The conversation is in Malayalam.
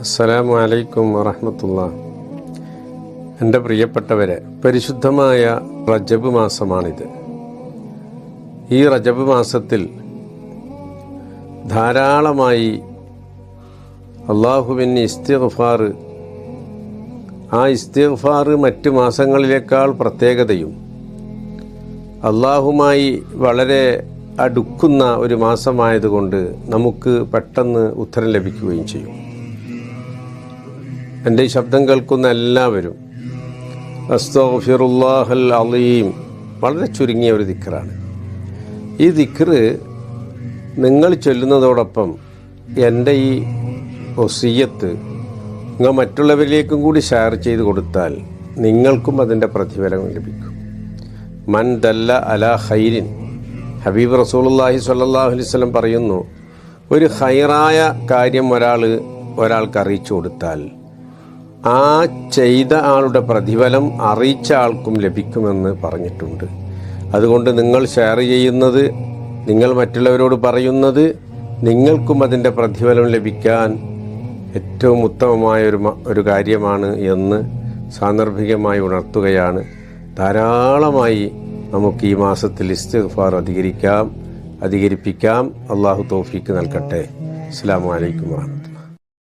അസ്സലാമു അലൈക്കും വറഹ്മത്തുള്ളാഹി. എൻ്റെ പ്രിയപ്പെട്ടവരെ, പരിശുദ്ധമായ റജബ് മാസമാണിത്. ഈ റജബ് മാസത്തിൽ ധാരാളമായി അള്ളാഹുവിന് ഇസ്തിഗ്ഫാർ, ആ ഇസ്തിഗ്ഫാർ മറ്റ് മാസങ്ങളിലേക്കാൾ പ്രത്യേകതയും അള്ളാഹുമായി വളരെ അടുക്കുന്ന ഒരു മാസമായതുകൊണ്ട് നമുക്ക് പെട്ടെന്ന് ഉത്തരം ലഭിക്കുകയും ചെയ്യും. എൻ്റെ ഈ ശബ്ദം കേൾക്കുന്ന എല്ലാവരും അസ്തഗ്ഫിറുല്ലാഹൽ അലീം വളരെ ചുരുങ്ങിയ ഒരു ദിക്റാണ്. ഈ ദിക്ർ നിങ്ങൾ ചൊല്ലുന്നതോടൊപ്പം എൻ്റെ ഈ വസിയ്യത്ത് നിങ്ങൾ മറ്റുള്ളവരിലേക്കും കൂടി ഷെയർ ചെയ്ത് കൊടുത്താൽ നിങ്ങൾക്കും അതിൻ്റെ പ്രതിഫലം ലഭിക്കും. മൻ ദല്ല അലാ ഖൈരിൻ, ഹബീബ് റസൂലുള്ളാഹി സ്വല്ലല്ലാഹു അലൈഹി വസല്ലം പറയുന്നു, ഒരു ഖൈറായ കാര്യം ഒരാൾക്ക് അറിയിച്ചു കൊടുത്താൽ ആ ചെയ്ത ആളുടെ പ്രതിഫലം അറിയിച്ച ആൾക്കും ലഭിക്കുമെന്ന് പറഞ്ഞിട്ടുണ്ട്. അതുകൊണ്ട് നിങ്ങൾ ഷെയർ ചെയ്യുന്നത്, നിങ്ങൾ മറ്റുള്ളവരോട് പറയുന്നത് നിങ്ങൾക്കും അതിൻ്റെ പ്രതിഫലം ലഭിക്കാൻ ഏറ്റവും ഉത്തമമായ ഒരു കാര്യമാണ് എന്ന് സാന്ദർഭികമായി ഉണർത്തുകയാണ്. ധാരാളമായി നമുക്ക് ഈ മാസത്തിൽ ഇസ്തിഗ്ഫാർ അധികരിപ്പിക്കാം. അള്ളാഹു തൗഫീക്ക് നൽകട്ടെ. അസ്സലാമു അലൈക്കും വറഹ്മത്തുള്ളാഹി.